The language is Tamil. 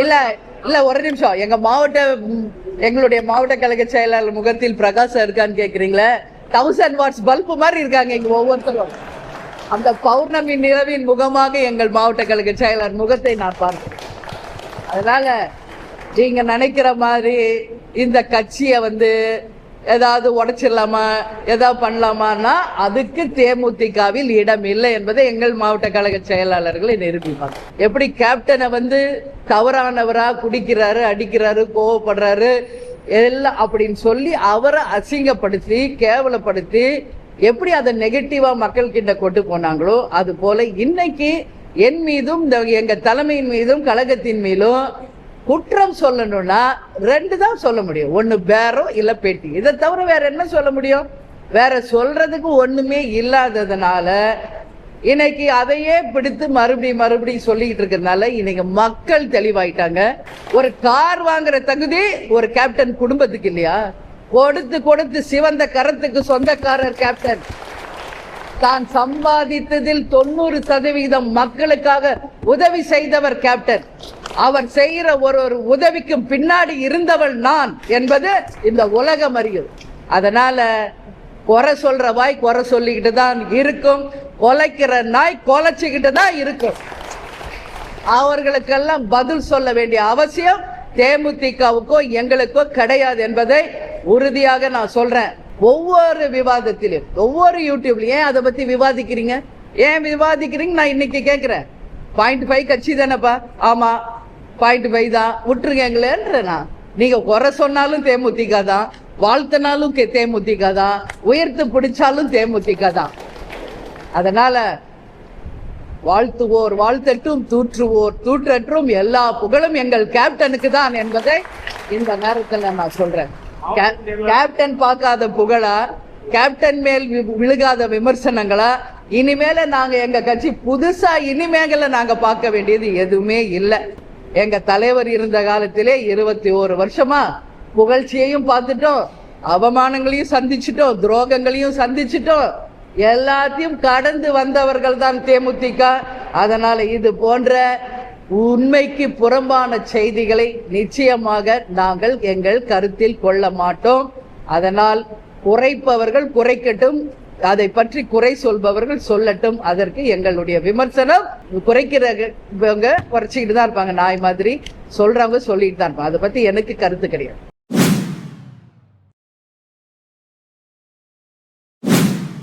இல்ல இல்ல ஒரு நிமிஷம், எங்களுடைய மாவட்ட கழக செயலாளர் முகத்தில் பிரகாசம் இருக்கான்னு கேக்குறீங்களே. 1000 வாட்ஸ் பல்பு மாதிரி இருக்காங்க இங்க ஒவ்வொருத்தரும். அந்த பௌர்ணமி நிலவின் முகமாக எங்கள் மாவட்ட கழக செயலாளர் முகத்தை நான் பார்க்கிறேன். அதனால நீங்க நினைக்கிற மாதிரி இந்த கட்சியை ஏதாவது உடைச்சிடலாமா, ஏதாவது பண்ணலாமான்னா அதுக்கு தேமுதிகவில் இடம் இல்லை என்பதை எங்கள் மாவட்ட கழக செயலாளர்களை நிரூபிப்பாங்க. எப்படி கேப்டனை தவறானவரா குடிக்கிறாரு, அடிக்கிறாரு, கோவப்படுறாரு எல்லாம் அப்படின்னு சொல்லி அவரை அசிங்கப்படுத்தி கேவலப்படுத்தி எப்படி அதை நெகட்டிவா மக்கள் கிட்ட கொண்டு போனாங்களோ அது போல இன்னைக்கு என் மீதும் எங்க தலைமையின் மீதும் கழகத்தின் மீதும் குற்றம் சொல்லணும்னா 2 தான் சொல்ல முடியும். ஒண்ணு பேரம் இல்ல பேட்டி. இதை தவிர வேற என்ன சொல்ல முடியும்? வேற சொல்றதுக்கு ஒண்ணுமே இல்லாததுனால இன்னைக்கு அதையே பிடித்து மறுபடியும் சொல்லிட்டு இருக்கிறதுனால இன்னைக்கு மக்கள் தெளிவாயிட்டாங்க. ஒரு கார் வாங்குற தகுதி ஒரு கேப்டன் குடும்பத்துக்கு இல்லையா? கொடுத்து சிவந்த கரத்துக்கு சொந்தக்காரர் கேப்டன். தான் சம்பாதித்ததில் 90% மக்களுக்காக உதவி செய்தவர் கேப்டன். அவர் செய்கிற ஒரு உதவிக்கும் பின்னாடி இருந்தவள் நான் என்பது இந்த உலகம் அறியும். அதனால குறை சொல்ற வாய் குறை சொல்லிக்கிட்டு தான் இருக்கும், கொலைக்கிற நாய் கொலைச்சுக்கிட்டு தான் இருக்கும். அவர்களுக்கெல்லாம் பதில் சொல்ல வேண்டிய அவசியம் தேமுதிகவுக்கோ எங்களுக்கோ கிடையாது என்பதை உறுதியாக நான் சொல்றேன். ஒவ்வொரு விவாதத்திலும் ஒவ்வொரு யூடியூப்ல ஏன் அதை பத்தி விவாதிக்கிறீங்க, ஏன் விவாதிக்கிறீங்க நான் இன்னைக்கு கேட்கிறேன். 0.5 கட்சி தானேப்பா? ஆமா 0.5 தான், விட்டுருங்கங்களேன்றா. நீங்க குறை சொன்னாலும் தேமுதிக தான், வாழ்த்தினாலும் தேமுதிக தான், உயர்த்து பிடிச்சாலும் தேமுதிக தான். அதனால வாழ்த்துவோர் வாழ்த்தட்டும், தூற்றுவோர் தூற்றற்றும், எல்லா புகழும் எங்கள் கேப்டனுக்கு தான் என்பதை இந்த நேரத்தில் நான் சொல்றேன். கேப்டன் பார்க்காத புகழா, கேப்டன் மேல் விழுகாத விமர்சனங்களா? இனிமேல நாங்க எங்க கட்சி புதுசா இனிமேல நாங்க பார்க்க வேண்டியது எதுவுமே இல்லை. எங்க தலைவர் இருந்த காலத்திலே 21 வருஷமா புகழ்ச்சியையும் பார்த்துட்டோம், அவமானங்களையும் சந்திச்சிட்டோம், துரோகங்களையும் சந்திச்சிட்டோம். எல்லாத்தையும் கடந்து வந்தவர்கள் தான் தேமுதிக. அதனால இது போன்ற உண்மைக்கு புறம்பான செய்திகளை நிச்சயமாக நாங்கள் எங்கள் கருத்தில் கொள்ள மாட்டோம். அதனால் குறைப்பவர்கள் குறைக்கட்டும், அதை பற்றி குறை சொல்பவர்கள் சொல்லட்டும். அதற்கு எங்களுடைய விமர்சனம். குறைக்கிறவங்க குறைச்சிக்கிட்டு தான் இருப்பாங்க, நாய் மாதிரி. சொல்றவங்க சொல்லிட்டு தான் இருப்பாங்க. அதை பத்தி எனக்கு கருத்து கிடையாது.